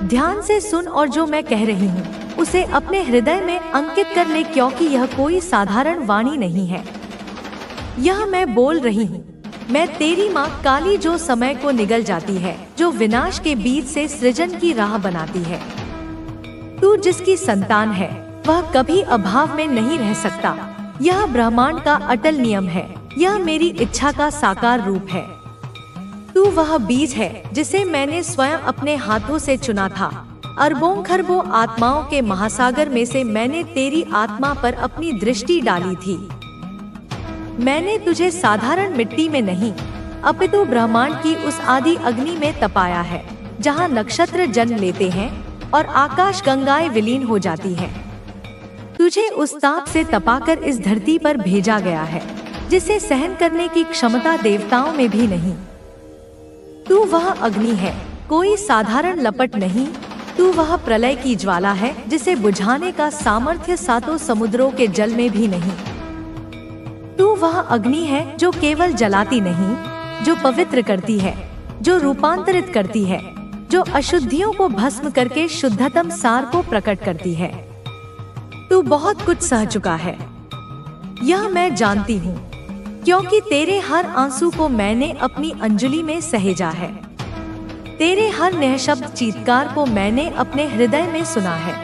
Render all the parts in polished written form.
ध्यान से सुन और जो मैं कह रही हूँ उसे अपने हृदय में अंकित कर ले, क्योंकि यह कोई साधारण वाणी नहीं है। यह मैं बोल रही हूँ, मैं तेरी माँ काली, जो समय को निगल जाती है, जो विनाश के बीच से सृजन की राह बनाती है। तू जिसकी संतान है वह कभी अभाव में नहीं रह सकता। यह ब्रह्मांड का अटल नियम है, यह मेरी इच्छा का साकार रूप है। तू वह बीज है जिसे मैंने स्वयं अपने हाथों से चुना था। अरबों खरबों आत्माओं के महासागर में से मैंने तेरी आत्मा पर अपनी दृष्टि डाली थी। मैंने तुझे साधारण मिट्टी में नहीं, अपितु ब्रह्मांड की उस आदि अग्नि में तपाया है, जहाँ नक्षत्र जन्म लेते हैं और आकाश गंगाएं विलीन हो जाती हैं। तुझे उस ताप से तपाकर इस धरती पर भेजा गया है, जिसे सहन करने की क्षमता देवताओं में भी नहीं। तू वह अग्नि है, कोई साधारण लपट नहीं। तू वह प्रलय की ज्वाला है, जिसे बुझाने का सामर्थ्य सातों समुद्रों के जल में भी नहीं। तू वह अग्नि है जो केवल जलाती नहीं, जो पवित्र करती है, जो रूपांतरित करती है, जो अशुद्धियों को भस्म करके शुद्धतम सार को प्रकट करती है। तू बहुत कुछ सह चुका है, यह मैं जानती हूँ, क्योंकि तेरे हर आंसू को मैंने अपनी अंजलि में सहेजा है। तेरे हर निःशब्द चीत्कार को मैंने अपने हृदय में सुना है।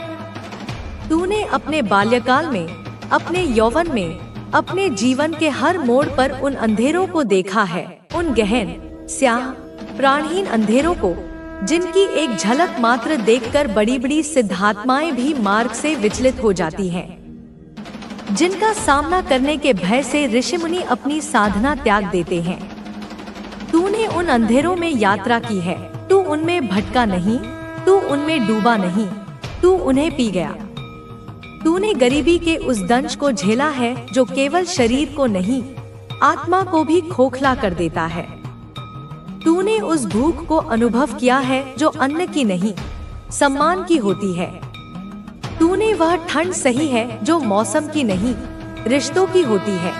तूने अपने बाल्यकाल में, अपने यौवन में, अपने जीवन के हर मोड़ पर उन अंधेरों को देखा है, उन गहन, स्याह, प्राणहीन अंधेरों को, जिनकी एक झलक मात्र देखकर बड़ी बड़ी सिद्धात्माएं भी मार्ग से विचलित हो जाती हैं, जिनका सामना करने के भय से ऋषि मुनि अपनी साधना त्याग देते हैं। तूने उन अंधेरों में यात्रा की है, तू उनमें भटका नहीं, तू उनमें डूबा नहीं, तू उन्हें पी गया। तूने गरीबी के उस दंश को झेला है जो केवल शरीर को नहीं, आत्मा को भी खोखला कर देता है। तूने उस भूख को अनुभव किया है जो अन्न की नहीं, सम्मान की होती है। तूने वह ठंड सही है जो मौसम की नहीं, रिश्तों की होती है।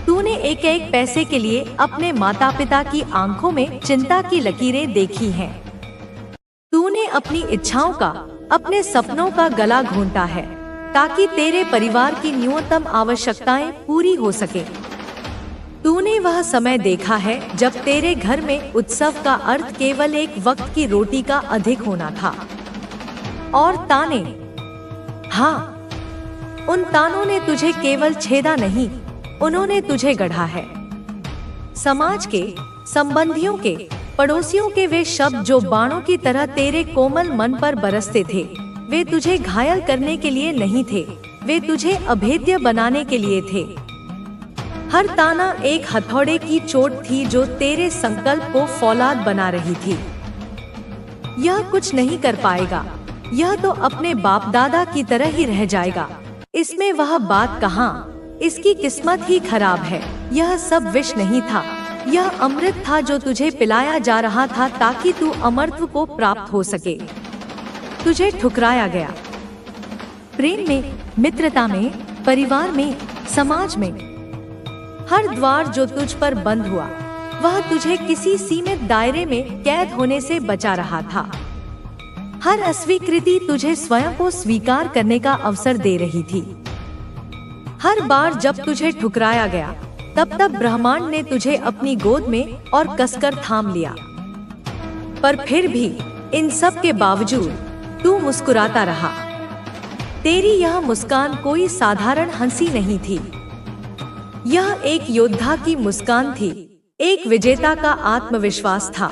तूने एक एक पैसे के लिए अपने माता पिता की आंखों में चिंता की लकीरें देखी हैं। तूने अपनी इच्छाओं का, अपने सपनों का गला घोंटा है, ताकि तेरे परिवार की न्यूनतम आवश्यकताएं पूरी हो सके। तूने वह समय देखा है जब तेरे घर में उत्सव का अर्थ केवल एक वक्त की रोटी का अधिक होना था। और ताने, हाँ, उन तानों ने तुझे केवल छेदा नहीं, उन्होंने तुझे गढ़ा है। समाज के, संबंधियों के, पड़ोसियों के वे शब्द जो बाणों की तरह तेरे कोमल मन पर बरसते थे, वे तुझे घायल करने के लिए नहीं थे, वे तुझे अभेद्य बनाने के लिए थे। हर ताना एक हथौड़े की चोट थी जो तेरे संकल्प को फौलाद बना रही थी। यह कुछ नहीं कर पाएगा, यह तो अपने बाप दादा की तरह ही रह जाएगा। इसमें वह बात कहाँ, इसकी किस्मत ही खराब है। यह सब विष नहीं था, यह अमृत था जो तुझे पिलाया जा रहा था ताकि तू अमरत्व को प्राप्त हो सके। तुझे ठुकराया गया, प्रेम में, मित्रता में, परिवार में, समाज में। हर द्वार जो तुझ पर बंद हुआ, वह तुझे किसी सीमित दायरे में कैद होने से बचा रहा था। हर अस्वीकृति तुझे स्वयं को स्वीकार करने का अवसर दे रही थी। हर बार जब तुझे ठुकराया गया, तब ब्रह्मांड ने तुझे अपनी गोद में और कसकर थाम लिया। पर फिर भी इन सब के बावजूद तू मुस्कुराता रहा। तेरी यह मुस्कान कोई साधारण हंसी नहीं थी, यह एक योद्धा की मुस्कान थी, एक विजेता का आत्मविश्वास था।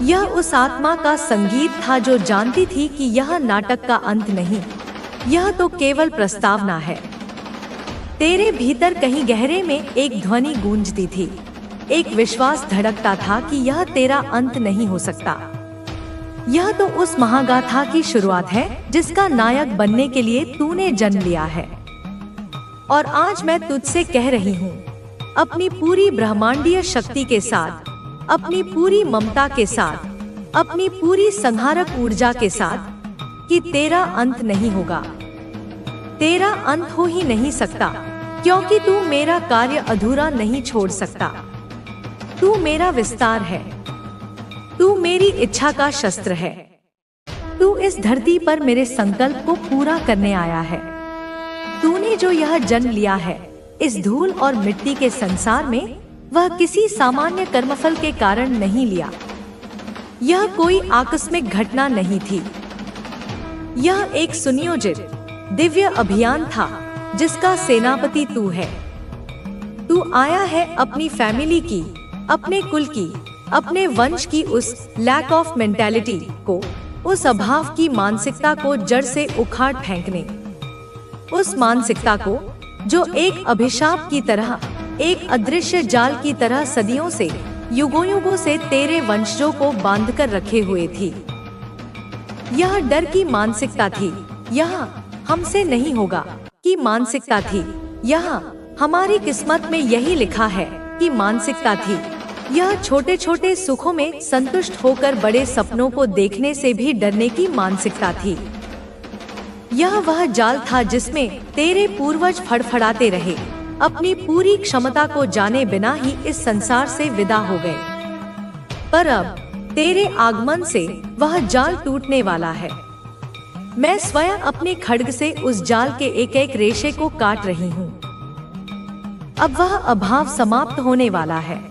यह उस आत्मा का संगीत था जो जानती थी कि यह नाटक का अंत नहीं, यह तो केवल प्रस्तावना है। तेरे भीतर कहीं गहरे में एक ध्वनि गूंजती थी, एक विश्वास धड़कता था कि यह तेरा अंत नहीं हो सकता। यह तो उस महागाथा की शुरुआत है जिसका नायक बनने के लिए तूने जन्म लिया है। और आज मैं तुझसे कह रही हूँ, अपनी पूरी ब्रह्मांडीय शक्ति के साथ, अपनी पूरी ममता के साथ, अपनी पूरी संहारक ऊर्जा के साथ, कि तेरा अंत नहीं होगा। तेरा अंत हो ही नहीं सकता, क्योंकि तू मेरा कार्य अधूरा नहीं छोड़ सकता। तू मेरा विस्तार है, तू मेरी इच्छा का शस्त्र है। तू इस धरती पर मेरे संकल्प को पूरा करने आया है। तूने जो यह जन्म लिया है इस धूल और मिट्टी के संसार में, वह किसी सामान्य कर्मफल के कारण नहीं लिया। यह कोई आकस्मिक घटना नहीं थी। यह एक सुनियोजित दिव्य अभियान था जिसका सेनापति तू है। तू आया है अपनी फैमिली की, अपने कुल की, अपने वंश की उस लैक ऑफ मेंटालिटी को, उस अभाव की मानसिकता को जड़ से उखाड़ फेंकने। उस मानसिकता को जो एक अभिशाप की तरह, एक अदृश्य जाल की तरह सदियों से, युगों युगों से तेरे वंशजों को बांध कर रखे हुए थी। यह डर की मानसिकता थी, यह हमसे नहीं होगा की मानसिकता थी, यह हमारी किस्मत में यही लिखा है कि मानसिकता थी। यह छोटे छोटे सुखों में संतुष्ट होकर बड़े सपनों को देखने से भी डरने की मानसिकता थी। यह वह जाल था जिसमें तेरे पूर्वज फड़फड़ाते रहे, अपनी पूरी क्षमता को जाने बिना ही इस संसार से विदा हो गए। पर अब तेरे आगमन से वह जाल टूटने वाला है। मैं स्वयं अपने खड्ग से उस जाल के एक एक रेशे को काट रही हूँ। अब वह अभाव समाप्त होने वाला है।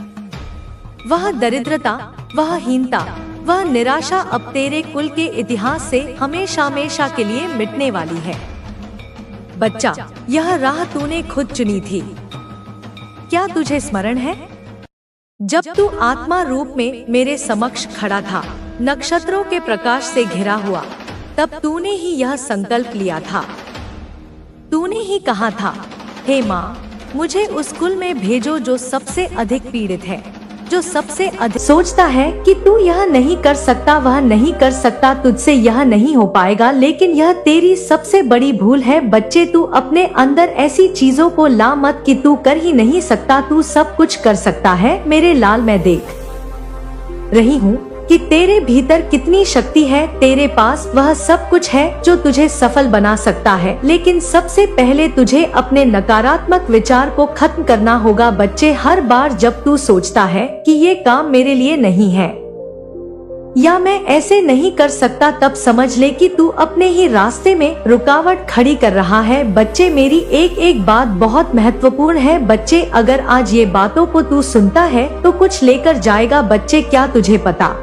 वह दरिद्रता, वह हीनता, वह निराशा अब तेरे कुल के इतिहास से हमेशा हमेशा के लिए मिटने वाली है। बच्चा, यह राह तूने खुद चुनी थी। क्या तुझे स्मरण है जब तू आत्मा रूप में मेरे समक्ष खड़ा था, नक्षत्रों के प्रकाश से घिरा हुआ, तब तूने ही यह संकल्प लिया था। तूने ही कहा था, हे माँ, मुझे उस कुल में भेजो जो सबसे अधिक पीड़ित है, जो सबसे अधिक सोचता है कि तू यह नहीं कर सकता, वह नहीं कर सकता, तुझसे यह नहीं हो पाएगा। लेकिन यह तेरी सबसे बड़ी भूल है बच्चे। तू अपने अंदर ऐसी चीजों को ला मत कि तू कर ही नहीं सकता, तू सब कुछ कर सकता है। मेरे लाल, मैं देख रही हूँ कि तेरे भीतर कितनी शक्ति है। तेरे पास वह सब कुछ है जो तुझे सफल बना सकता है। लेकिन सबसे पहले तुझे अपने नकारात्मक विचार को खत्म करना होगा बच्चे। हर बार जब तू सोचता है कि ये काम मेरे लिए नहीं है या मैं ऐसे नहीं कर सकता, तब समझ ले कि तू अपने ही रास्ते में रुकावट खड़ी कर रहा है। बच्चे, मेरी एक एक बात बहुत महत्वपूर्ण है बच्चे। अगर आज ये बातों को तू सुनता है तो कुछ लेकर जाएगा बच्चे। क्या तुझे पता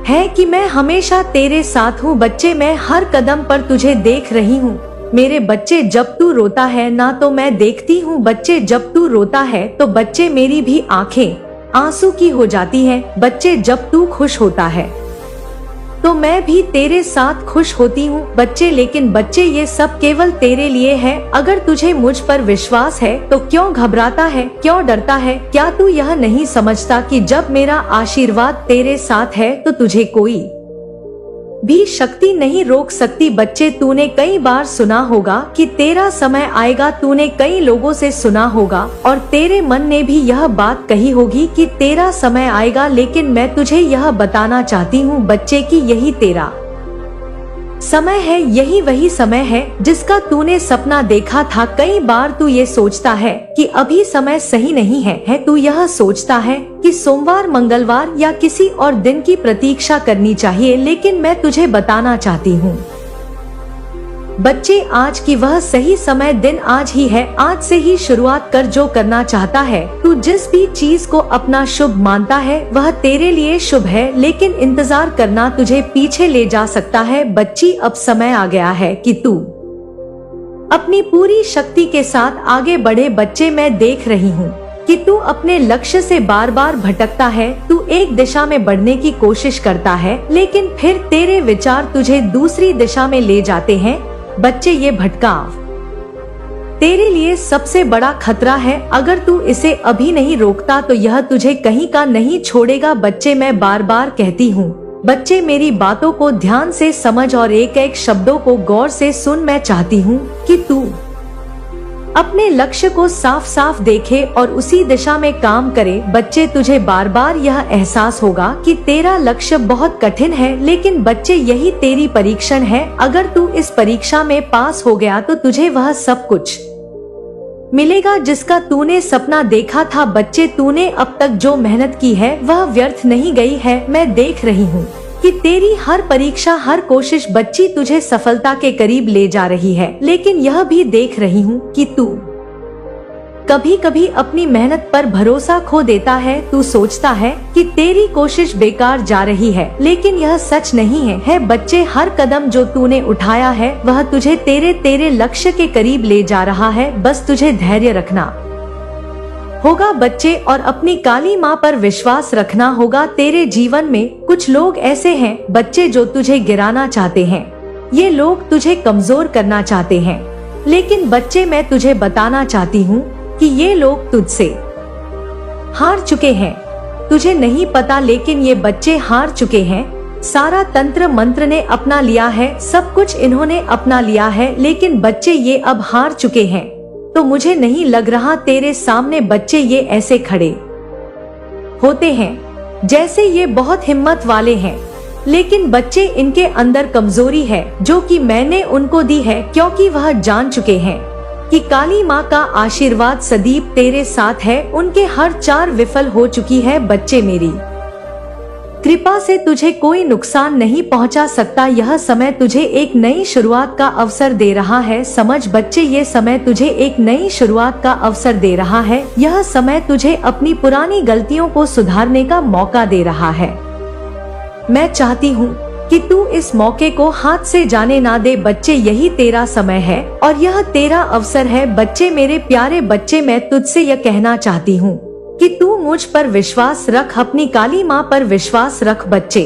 है कि मैं हमेशा तेरे साथ हूँ बच्चे। मैं हर कदम पर तुझे देख रही हूँ मेरे बच्चे। जब तू रोता है ना तो मैं देखती हूँ बच्चे। जब तू रोता है तो बच्चे मेरी भी आंखें आंसू की हो जाती है बच्चे। जब तू खुश होता है तो मैं भी तेरे साथ खुश होती हूँ बच्चे। लेकिन बच्चे, ये सब केवल तेरे लिए है। अगर तुझे मुझ पर विश्वास है तो क्यों घबराता है, क्यों डरता है? क्या तू यह नहीं समझता कि जब मेरा आशीर्वाद तेरे साथ है तो तुझे कोई भी शक्ति नहीं रोक सकती बच्चे। तूने कई बार सुना होगा कि तेरा समय आएगा, तूने कई लोगों से सुना होगा और तेरे मन ने भी यह बात कही होगी कि तेरा समय आएगा। लेकिन मैं तुझे यह बताना चाहती हूँ बच्चे कि यही तेरा समय है, यही वही समय है जिसका तूने सपना देखा था। कई बार तू ये सोचता है कि अभी समय सही नहीं है। तू यह सोचता है कि सोमवार, मंगलवार या किसी और दिन की प्रतीक्षा करनी चाहिए। लेकिन मैं तुझे बताना चाहती हूँ बच्चे, आज की वह सही समय दिन आज ही है। आज से ही शुरुआत कर जो करना चाहता है। तू जिस भी चीज को अपना शुभ मानता है वह तेरे लिए शुभ है। लेकिन इंतजार करना तुझे पीछे ले जा सकता है बच्ची। अब समय आ गया है कि तू अपनी पूरी शक्ति के साथ आगे बढ़े बच्चे। मैं देख रही हूँ कि तू अपने लक्ष्य से बार बार भटकता है। तू एक दिशा में बढ़ने की कोशिश करता है लेकिन फिर तेरे विचार तुझे दूसरी दिशा में ले जाते हैं बच्चे। ये भटकाव तेरे लिए सबसे बड़ा खतरा है। अगर तू इसे अभी नहीं रोकता तो यह तुझे कहीं का नहीं छोड़ेगा बच्चे। मैं बार बार कहती हूँ बच्चे, मेरी बातों को ध्यान से समझ और एक एक शब्दों को गौर से सुन। मैं चाहती हूँ कि तू अपने लक्ष्य को साफ साफ देखे और उसी दिशा में काम करे बच्चे। तुझे बार बार यह एहसास होगा कि तेरा लक्ष्य बहुत कठिन है। लेकिन बच्चे, यही तेरी परीक्षण है। अगर तू इस परीक्षा में पास हो गया तो तुझे वह सब कुछ मिलेगा जिसका तूने सपना देखा था बच्चे। तूने अब तक जो मेहनत की है वह व्यर्थ नहीं गई है। मैं देख रही हूँ कि तेरी हर परीक्षा, हर कोशिश बच्ची तुझे सफलता के करीब ले जा रही है, लेकिन यह भी देख रही हूँ कि तू कभी कभी अपनी मेहनत पर भरोसा खो देता है। तू सोचता है कि तेरी कोशिश बेकार जा रही है, लेकिन यह सच नहीं है बच्चे। हर कदम जो तूने उठाया है वह तुझे तेरे लक्ष्य के करीब ले जा रहा है। बस तुझे धैर्य रखना होगा बच्चे, और अपनी काली माँ पर विश्वास रखना होगा। तेरे जीवन में कुछ लोग ऐसे हैं बच्चे जो तुझे गिराना चाहते हैं। ये लोग तुझे कमजोर करना चाहते हैं, लेकिन बच्चे मैं तुझे बताना चाहती हूँ कि ये लोग तुझसे हार चुके हैं। तुझे नहीं पता, लेकिन ये बच्चे हार चुके हैं। सारा तंत्र मंत्र ने अपना लिया है, सब कुछ इन्होंने अपना लिया है, लेकिन बच्चे ये अब हार चुके हैं। तो मुझे नहीं लग रहा तेरे सामने बच्चे ये ऐसे खड़े होते हैं जैसे ये बहुत हिम्मत वाले हैं, लेकिन बच्चे इनके अंदर कमजोरी है जो कि मैंने उनको दी है, क्योंकि वह जान चुके हैं कि काली माँ का आशीर्वाद सदैव तेरे साथ है। उनके हर चाल विफल हो चुकी है बच्चे। मेरी कृपा से तुझे कोई नुकसान नहीं पहुंचा सकता। यह समय तुझे एक नई शुरुआत का अवसर दे रहा है। समझ बच्चे, ये समय तुझे एक नई शुरुआत का अवसर दे रहा है। यह समय तुझे अपनी पुरानी गलतियों को सुधारने का मौका दे रहा है। मैं चाहती हूँ कि तू इस मौके को हाथ से जाने ना दे बच्चे। यही तेरा समय है और यह तेरा अवसर है बच्चे। मेरे प्यारे बच्चे, मैं तुझसे यह कहना चाहती हूँ कि तू मुझ पर विश्वास रख, अपनी काली माँ पर विश्वास रख बच्चे।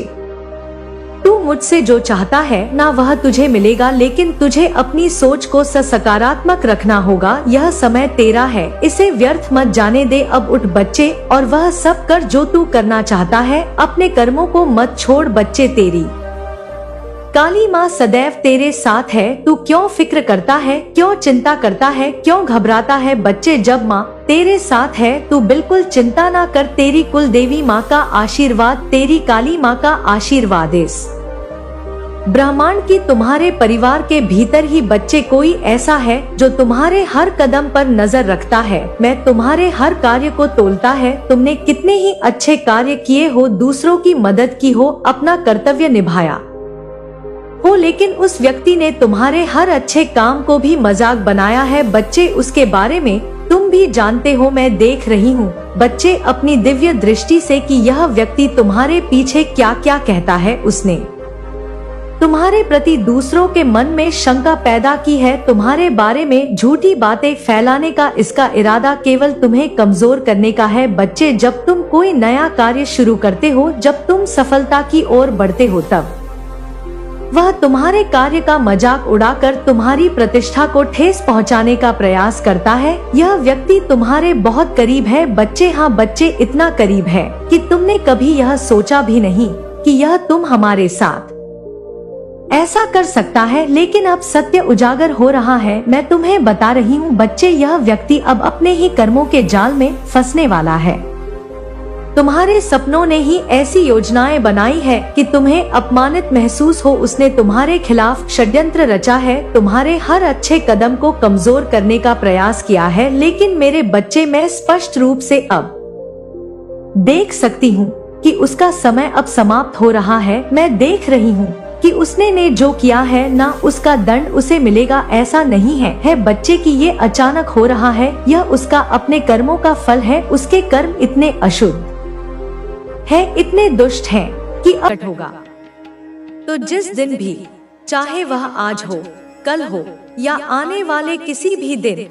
तू मुझसे जो चाहता है ना वह तुझे मिलेगा, लेकिन तुझे अपनी सोच को सकारात्मक रखना होगा। यह समय तेरा है, इसे व्यर्थ मत जाने दे। अब उठ बच्चे और वह सब कर जो तू करना चाहता है। अपने कर्मों को मत छोड़ बच्चे। तेरी काली माँ सदैव तेरे साथ है। तू क्यों फिक्र करता है, क्यों चिंता करता है, क्यों घबराता है बच्चे? जब माँ तेरे साथ है तू बिल्कुल चिंता ना कर। तेरी कुल देवी माँ का आशीर्वाद, तेरी काली माँ का आशीर्वाद इस ब्रह्मांड की तुम्हारे परिवार के भीतर ही बच्चे कोई ऐसा है जो तुम्हारे हर कदम पर नजर रखता है। मैं तुम्हारे हर कार्य को तोलता है। तुमने कितने ही अच्छे कार्य किए हो, दूसरों की मदद की हो, अपना कर्तव्य निभाया हो, लेकिन उस व्यक्ति ने तुम्हारे हर अच्छे काम को भी मजाक बनाया है बच्चे। उसके बारे में तुम भी जानते हो, मैं देख रही हूँ बच्चे अपनी दिव्य दृष्टि से कि यह व्यक्ति तुम्हारे पीछे क्या क्या कहता है। उसने तुम्हारे प्रति दूसरों के मन में शंका पैदा की है, तुम्हारे बारे में झूठी बातें फैलाने का इसका इरादा केवल तुम्हें कमजोर करने का है बच्चे। जब तुम कोई नया कार्य शुरू करते हो, जब तुम सफलता की ओर बढ़ते हो, तब वह तुम्हारे कार्य का मजाक उड़ाकर तुम्हारी प्रतिष्ठा को ठेस पहुंचाने का प्रयास करता है। यह व्यक्ति तुम्हारे बहुत करीब है बच्चे। हाँ बच्चे, इतना करीब है कि तुमने कभी यह सोचा भी नहीं कि यह तुम हमारे साथ ऐसा कर सकता है, लेकिन अब सत्य उजागर हो रहा है। मैं तुम्हें बता रही हूँ बच्चे, यह व्यक्ति अब अपने ही कर्मों के जाल में फंसने वाला है। तुम्हारे सपनों ने ही ऐसी योजनाएं बनाई है कि तुम्हें अपमानित महसूस हो। उसने तुम्हारे खिलाफ षड्यंत्र रचा है, तुम्हारे हर अच्छे कदम को कमजोर करने का प्रयास किया है। लेकिन मेरे बच्चे, मैं स्पष्ट रूप से अब देख सकती हूँ कि उसका समय अब समाप्त हो रहा है। मैं देख रही हूँ कि उसने ने जो किया है ना उसका दंड उसे मिलेगा। ऐसा नहीं है बच्चे कि ये अचानक हो रहा है, यह उसका अपने कर्मों का फल है। उसके कर्म इतने अशुद्ध है, इतने दुष्ट हैं कि अब होगा। तो जिस दिन भी, चाहे वह आज हो, कल हो या आने वाले किसी भी दिन,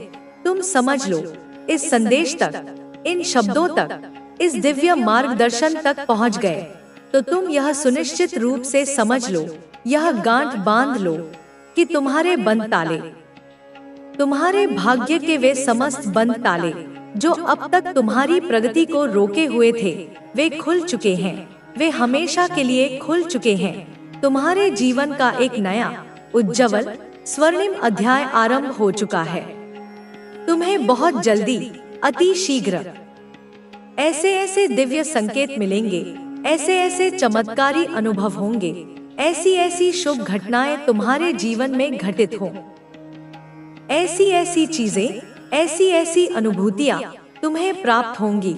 तुम समझ लो इस संदेश तक, इन शब्दों तक, इस दिव्य मार्गदर्शन तक पहुंच गए, तो तुम यह सुनिश्चित रूप से समझ लो, यह गांठ बांध लो कि तुम्हारे बंद ताले, तुम्हारे भाग्य के वे समस्त बंद ताले जो अब तक तुम्हारी प्रगति को रोके हुए थे, वे खुल चुके हैं। वे हमेशा के लिए खुल चुके हैं। तुम्हारे जीवन का एक नया, उज्जवल, स्वर्णिम अध्याय आरंभ हो चुका है। तुम्हें बहुत जल्दी, अति शीघ्र ऐसे ऐसे दिव्य संकेत मिलेंगे, ऐसे ऐसे चमत्कारी अनुभव होंगे, ऐसी ऐसी शुभ घटनाएं तुम्हारे जीवन में घटित हों, ऐसी ऐसी चीजें, ऐसी ऐसी अनुभूतियां तुम्हें प्राप्त होंगी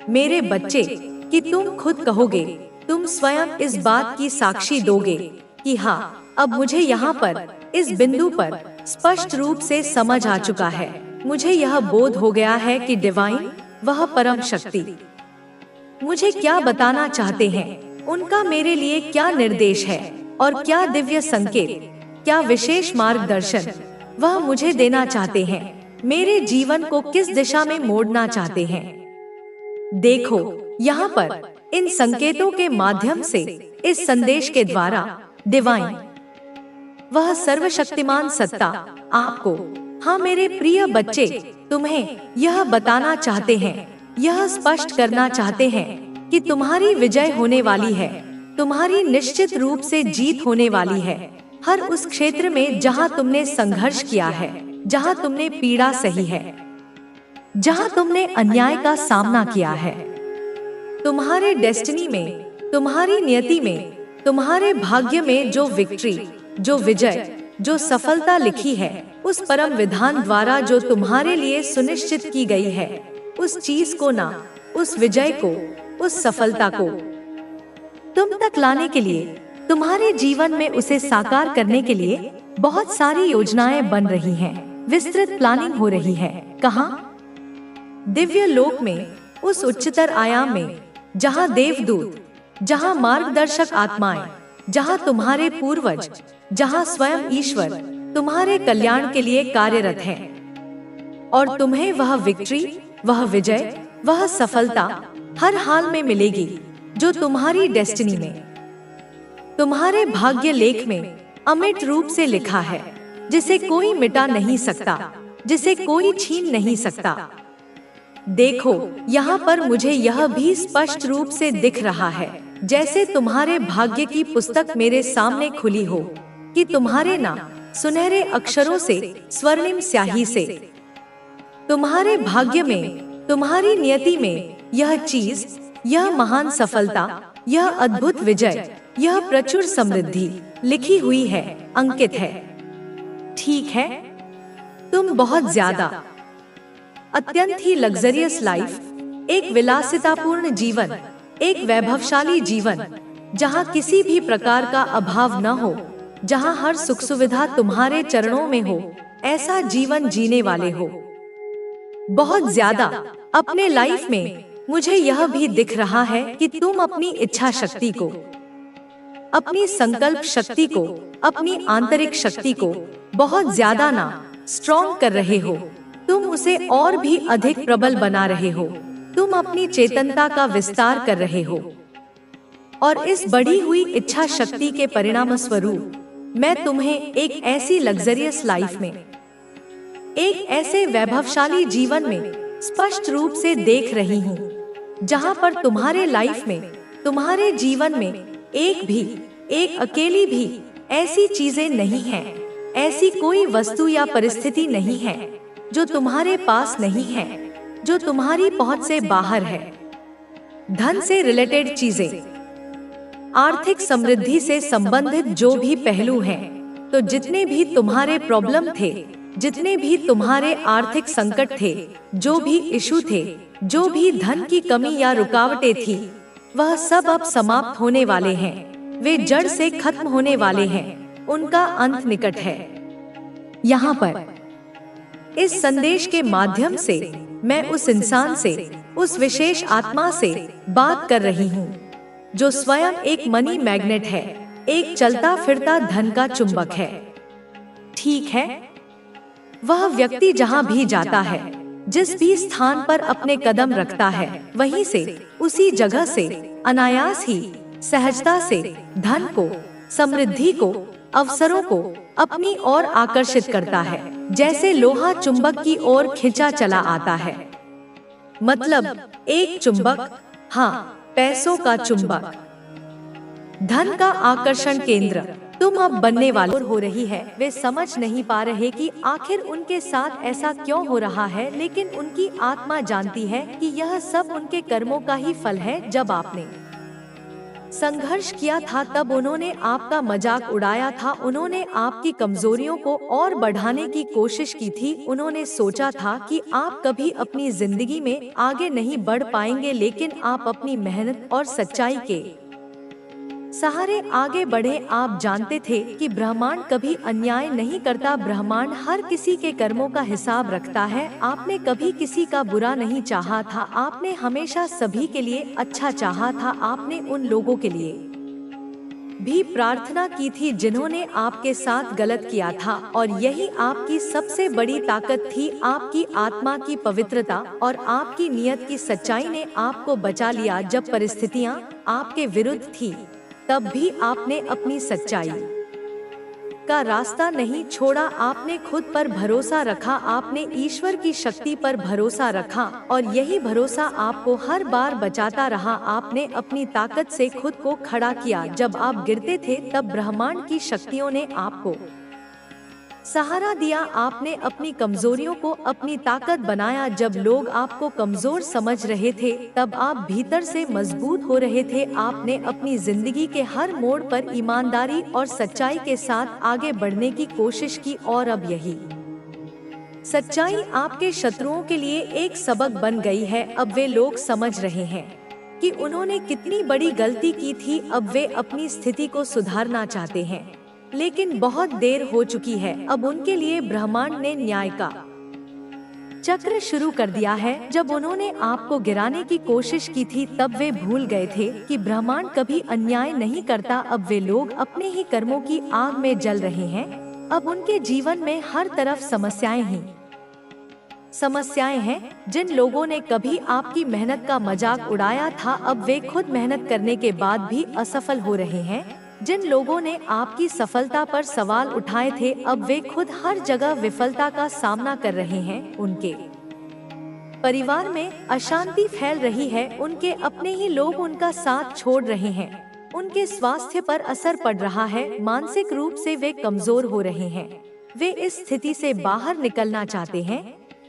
मेरे बच्चे कि तुम खुद कहोगे तुम स्वयं इस बात की साक्षी दोगे कि हाँ, अब मुझे यहाँ पर इस बिंदु पर स्पष्ट रूप से समझ आ चुका है। मुझे यह बोध हो गया है कि डिवाइन, वह परम शक्ति, मुझे क्या बताना चाहते हैं, उनका मेरे लिए क्या निर्देश है और क्या दिव्य संकेत, क्या विशेष मार्गदर्शन वह मुझे देना चाहते हैं, मेरे जीवन को किस दिशा में मोड़ना चाहते हैं। देखो, यहाँ पर इन संकेतों के माध्यम से, इस संदेश के द्वारा डिवाइन, वह सर्वशक्तिमान सत्ता आपको, हाँ मेरे प्रिय बच्चे, तुम्हें यह बताना चाहते हैं, यह स्पष्ट करना चाहते हैं कि तुम्हारी विजय होने वाली है, तुम्हारी निश्चित रूप से जीत होने वाली है। हर उस क्षेत्र में जहाँ तुमने संघर्ष किया है, जहाँ तुमने पीड़ा सही है, जहाँ तुमने अन्याय का सामना किया है, तुम्हारे डेस्टिनी में, तुम्हारी नियति में, तुम्हारे भाग्य में जो विक्ट्री, जो विजय, जो सफलता लिखी है, उस परम विधान द्वारा जो तुम्हारे लिए सुनिश्चित की गई है, उस चीज को ना, उस विजय को, उस सफलता को तुम तक लाने के लिए, तुम्हारे जीवन में उसे साकार करने के लिए बहुत सारी योजनाएं बन रही हैं, विस्तृत प्लानिंग हो रही है। कहाँ? दिव्य लोक में, उस उच्चतर आयाम में, जहाँ देवदूत, जहाँ मार्गदर्शक आत्माएं, जहाँ तुम्हारे पूर्वज, जहाँ स्वयं ईश्वर तुम्हारे कल्याण के लिए कार्यरत हैं और तुम्हें वह विक्ट्री, वह विजय, वह सफलता हर हाल में मिलेगी जो तुम्हारी डेस्टिनी में, तुम्हारे भाग्य लेख में अमिट रूप से लिखा है, जिसे कोई मिटा नहीं सकता, जिसे कोई छीन नहीं सकता। देखो, यहाँ पर मुझे यह भी स्पष्ट रूप से दिख रहा है, जैसे तुम्हारे भाग्य की पुस्तक मेरे सामने खुली हो, कि तुम्हारे नाम सुनहरे अक्षरों से, स्वर्णिम स्याही से, तुम्हारे भाग्य में, तुम्हारी नियति में यह चीज, यह महान सफलता, यह अद्भुत विजय, यह प्रचुर समृद्धि लिखी हुई है, अंकित है। ठीक है, तुम बहुत ज्यादा, अत्यंत ही लग्जरियस लाइफ, एक विलासितापूर्ण जीवन, एक वैभवशाली जीवन, जहाँ किसी भी प्रकार का अभाव न हो, जहाँ हर सुख सुविधा तुम्हारे चरणों में हो, ऐसा जीवन जीने वाले हो। बहुत ज्यादा अपने लाइफ में मुझे यह भी दिख रहा है कि तुम अपनी इच्छा शक्ति को, अपनी संकल्प शक्ति को, अपनी आंतरिक शक्ति को बहुत ज्यादा ना स्ट्रॉन्ग कर रहे हो, तुम उसे और भी अधिक प्रबल बना रहे हो, तुम अपनी चेतनता का विस्तार कर रहे हो। और इस बढ़ी हुई इच्छा शक्ति के परिणाम स्वरूप मैं तुम्हें एक ऐसी लग्जरियस लाइफ में, एक ऐसे वैभवशाली जीवन में स्पष्ट रूप से देख रही हूँ, जहाँ पर तुम्हारे लाइफ में, तुम्हारे जीवन में एक अकेली भी ऐसी चीजें नहीं हैं, ऐसी कोई वस्तु या परिस्थिति नहीं है जो तुम्हारे पास नहीं है, जो तुम्हारी पहुंच से बाहर है। धन से रिलेटेड चीजें, आर्थिक समृद्धि से संबंधित जो भी पहलू हैं, तो जितने भी तुम्हारे प्रॉब्लम थे, जितने भी तुम्हारे आर्थिक संकट थे, जो भी इशू थे, जो भी धन की कमी या रुकावटें थी, वह सब अब समाप्त होने वाले हैं, वे जड़ से खत्म होने वाले हैं, उनका अंत निकट है। यहाँ पर इस संदेश के माध्यम से मैं उस इंसान से, उस विशेष आत्मा से बात कर रही हूँ, जो स्वयं एक मनी मैग्नेट है, एक चलता फिरता धन का चुंबक है। ठीक है, वह व्यक्ति जहाँ भी जाता है, जिस भी स्थान पर अपने कदम रखता है, वहीं से, उसी जगह से अनायास ही, सहजता से धन को, समृद्धि को, अवसरों को अपनी ओर आकर्षित करता है, जैसे लोहा चुंबक की ओर खिंचा चला आता है। मतलब एक चुंबक, हाँ, पैसों का चुंबक, धन का आकर्षण केंद्र तुम अब बनने वाले हो रही है। वे समझ नहीं पा रहे कि आखिर उनके साथ ऐसा क्यों हो रहा है, लेकिन उनकी आत्मा जानती है कि यह सब उनके कर्मों का ही फल है। जब आपने संघर्ष किया था, तब उन्होंने आपका मजाक उड़ाया था, उन्होंने आपकी कमजोरियों को और बढ़ाने की कोशिश की थी। उन्होंने सोचा था कि आप कभी अपनी जिंदगी में आगे नहीं बढ़ पाएंगे, लेकिन आप अपनी मेहनत और सच्चाई के सहारे आगे बढ़े। आप जानते थे कि ब्रह्मांड कभी अन्याय नहीं करता, ब्रह्मांड हर किसी के कर्मों का हिसाब रखता है। आपने कभी किसी का बुरा नहीं चाहा था, आपने हमेशा सभी के लिए अच्छा चाहा था। आपने उन लोगों के लिए भी प्रार्थना की थी जिन्होंने आपके साथ गलत किया था, और यही आपकी सबसे बड़ी ताकत थी। आपकी आत्मा की पवित्रता और आपकी नियत की सच्चाई ने आपको बचा लिया। जब परिस्थितियां आपके विरुद्ध थी, तब भी आपने अपनी सच्चाई का रास्ता नहीं छोड़ा। आपने खुद पर भरोसा रखा, आपने ईश्वर की शक्ति पर भरोसा रखा, और यही भरोसा आपको हर बार बचाता रहा। आपने अपनी ताकत से खुद को खड़ा किया। जब आप गिरते थे, तब ब्रह्मांड की शक्तियों ने आपको सहारा दिया। आपने अपनी कमजोरियों को अपनी ताकत बनाया। जब लोग आपको कमजोर समझ रहे थे, तब आप भीतर से मजबूत हो रहे थे। आपने अपनी जिंदगी के हर मोड़ पर ईमानदारी और सच्चाई के साथ आगे बढ़ने की कोशिश की, और अब यही सच्चाई आपके शत्रुओं के लिए एक सबक बन गई है। अब वे लोग समझ रहे हैं कि उन्होंने कितनी बड़ी गलती की थी। अब वे अपनी स्थिति को सुधारना चाहते हैं, लेकिन बहुत देर हो चुकी है। अब उनके लिए ब्रह्मांड ने न्याय का चक्र शुरू कर दिया है। जब उन्होंने आपको गिराने की कोशिश की थी, तब वे भूल गए थे कि ब्रह्मांड कभी अन्याय नहीं करता। अब वे लोग अपने ही कर्मों की आग में जल रहे हैं। अब उनके जीवन में हर तरफ समस्याएं ही समस्याएं हैं। जिन लोगों ने कभी आपकी मेहनत का मजाक उड़ाया था, अब वे खुद मेहनत करने के बाद भी असफल हो रहे हैं। जिन लोगों ने आपकी सफलता पर सवाल उठाए थे, अब वे खुद हर जगह विफलता का सामना कर रहे हैं। उनके परिवार में अशांति फैल रही है, उनके अपने ही लोग उनका साथ छोड़ रहे हैं, उनके स्वास्थ्य पर असर पड़ रहा है, मानसिक रूप से वे कमजोर हो रहे हैं। वे इस स्थिति से बाहर निकलना चाहते हैं,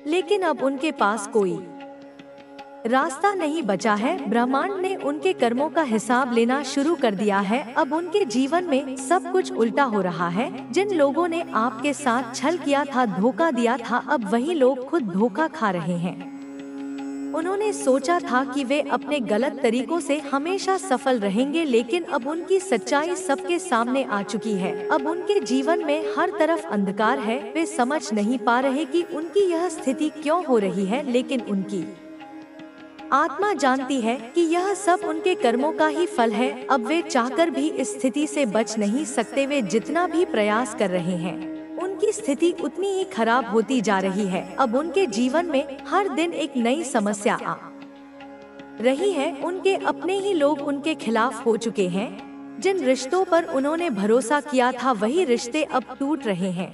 लेकिन अब उनके पास कोई रास्ता नहीं बचा है। ब्रह्मांड ने उनके कर्मों का हिसाब लेना शुरू कर दिया है। अब उनके जीवन में सब कुछ उल्टा हो रहा है। जिन लोगों ने आपके साथ छल किया था, धोखा दिया था, अब वही लोग खुद धोखा खा रहे हैं। उन्होंने सोचा था कि वे अपने गलत तरीकों से हमेशा सफल रहेंगे, लेकिन अब उनकी सच्चाई सबके सामने आ चुकी है। अब उनके जीवन में हर तरफ अंधकार है। वे समझ नहीं पा रहे कि उनकी यह स्थिति क्यों हो रही है, लेकिन उनकी आत्मा जानती है कि यह सब उनके कर्मों का ही फल है। अब वे चाहकर भी इस स्थिति से बच नहीं सकते। वे जितना भी प्रयास कर रहे हैं, उनकी स्थिति उतनी ही खराब होती जा रही है। अब उनके जीवन में हर दिन एक नई समस्या आ रही है। उनके अपने ही लोग उनके खिलाफ हो चुके हैं। जिन रिश्तों पर उन्होंने भरोसा किया था, वही रिश्ते अब टूट रहे हैं।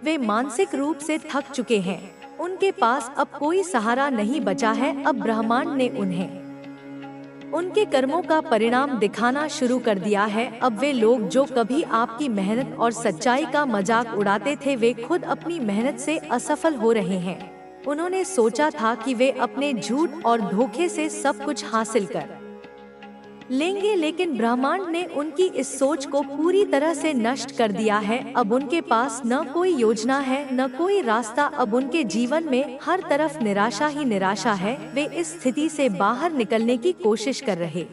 वे मानसिक रूप से थक चुके हैं। उनके पास अब कोई सहारा नहीं बचा है। अब ब्रह्मांड ने उन्हें उनके कर्मों का परिणाम दिखाना शुरू कर दिया है। अब वे लोग जो कभी आपकी मेहनत और सच्चाई का मजाक उड़ाते थे, वे खुद अपनी मेहनत से असफल हो रहे हैं। उन्होंने सोचा था कि वे अपने झूठ और धोखे से सब कुछ हासिल कर लेंगे, लेकिन ब्रह्मांड ने उनकी इस सोच को पूरी तरह से नष्ट कर दिया है। अब उनके पास न कोई योजना है, न कोई रास्ता। अब उनके जीवन में हर तरफ निराशा ही निराशा है। वे इस स्थिति से बाहर निकलने की कोशिश कर रहे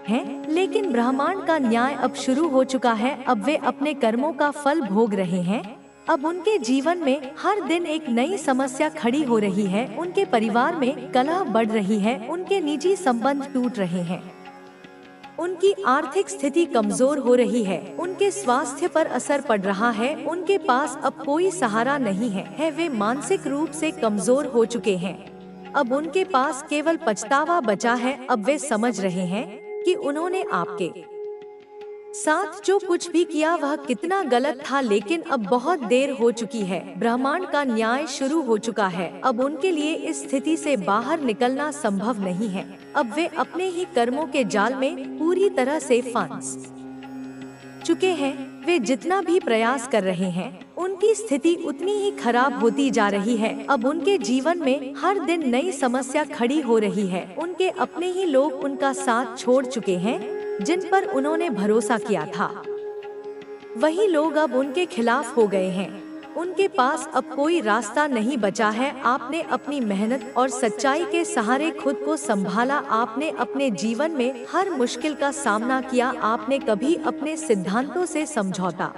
हैं, लेकिन ब्रह्मांड का न्याय अब शुरू हो चुका है। अब वे अपने कर्मों का फल भोग रहे हैं। अब उनके जीवन में हर दिन एक नई समस्या खड़ी हो रही है। उनके परिवार में कलह बढ़ रही है, उनके निजी संबंध टूट रहे हैं, उनकी आर्थिक स्थिति कमजोर हो रही है, उनके स्वास्थ्य पर असर पड़ रहा है, उनके पास अब कोई सहारा नहीं है। वे मानसिक रूप से कमजोर हो चुके हैं। अब उनके पास केवल पछतावा बचा है। अब वे समझ रहे हैं कि उन्होंने आपके साथ जो कुछ भी किया वह कितना गलत था, लेकिन अब बहुत देर हो चुकी है। ब्रह्मांड का न्याय शुरू हो चुका है। अब उनके लिए इस स्थिति से बाहर निकलना संभव नहीं है। अब वे अपने ही कर्मों के जाल में पूरी तरह से फंस चुके हैं। वे जितना भी प्रयास कर रहे हैं, उनकी स्थिति उतनी ही खराब होती जा रही है। अब उनके जीवन में हर दिन नई समस्या खड़ी हो रही है। उनके अपने ही लोग उनका साथ छोड़ चुके हैं। जिन पर उन्होंने भरोसा किया था, वही लोग अब उनके खिलाफ हो गए हैं। उनके पास अब कोई रास्ता नहीं बचा है। आपने अपनी मेहनत और सच्चाई के सहारे खुद को संभाला। आपने अपने जीवन में हर मुश्किल का सामना किया। आपने कभी अपने सिद्धांतों से समझौता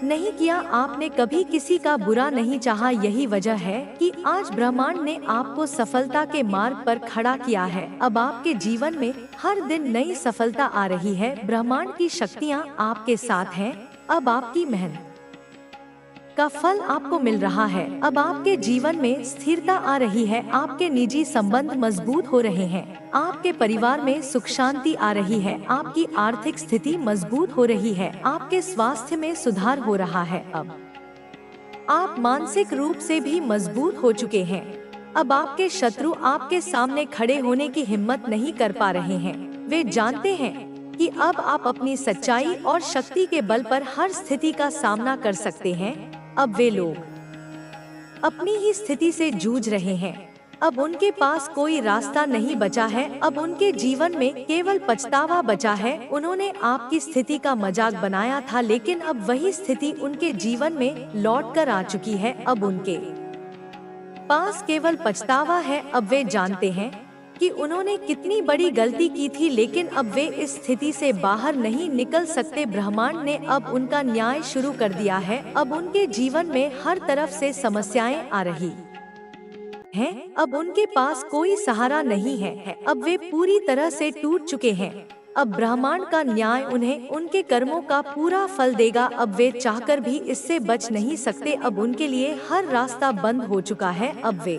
नहीं किया। आपने कभी किसी का बुरा नहीं चाहा। यही वजह है कि आज ब्रह्मांड ने आपको सफलता के मार्ग पर खड़ा किया है। अब आपके जीवन में हर दिन नई सफलता आ रही है। ब्रह्मांड की शक्तियाँ आपके साथ हैं। अब आपकी मेहनत का फल आपको मिल रहा है। अब आपके जीवन में स्थिरता आ रही है। आपके निजी संबंध मजबूत हो रहे हैं। आपके परिवार में सुख शांति आ रही है। आपकी आर्थिक स्थिति मजबूत हो रही है। आपके स्वास्थ्य में सुधार हो रहा है। अब आप मानसिक रूप से भी मजबूत हो चुके हैं। अब आपके शत्रु आपके सामने खड़े होने की हिम्मत नहीं कर पा रहे हैं। वे जानते हैं कि अब आप अपनी सच्चाई और शक्ति के बल पर हर स्थिति का सामना कर सकते हैं। अब वे लोग अपनी ही स्थिति से जूझ रहे हैं। अब उनके पास कोई रास्ता नहीं बचा है। अब उनके जीवन में केवल पछतावा बचा है। उन्होंने आपकी स्थिति का मजाक बनाया था, लेकिन अब वही स्थिति उनके जीवन में लौट कर आ चुकी है। अब उनके पास केवल पछतावा है। अब वे जानते हैं कि उन्होंने कितनी बड़ी गलती की थी, लेकिन अब वे इस स्थिति से बाहर नहीं निकल सकते। ब्रह्मांड ने अब उनका न्याय शुरू कर दिया है। अब उनके जीवन में हर तरफ से समस्याएं आ रही हैं। अब उनके पास कोई सहारा नहीं है। अब वे पूरी तरह से टूट चुके हैं। अब ब्रह्मांड का न्याय उन्हें उनके कर्मों का पूरा फल देगा। अब वे चाहकर भी इससे बच नहीं सकते। अब उनके लिए हर रास्ता बंद हो चुका है। अब वे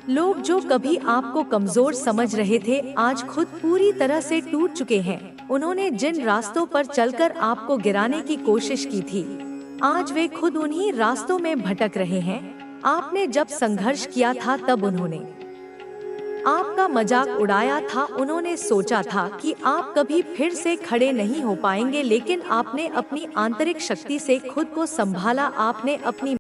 लोग जो कभी आपको कमजोर समझ रहे थे, आज खुद पूरी तरह से टूट चुके हैं। उन्होंने जिन रास्तों पर चलकर आपको गिराने की कोशिश की थी, आज वे खुद उन्हीं रास्तों में भटक रहे हैं। आपने जब संघर्ष किया था तब उन्होंने आपका मजाक उड़ाया था। उन्होंने सोचा था कि आप कभी फिर से खड़े नहीं हो पाएंगे, लेकिन आपने अपनी आंतरिक शक्ति से खुद को संभाला। आपने अपनी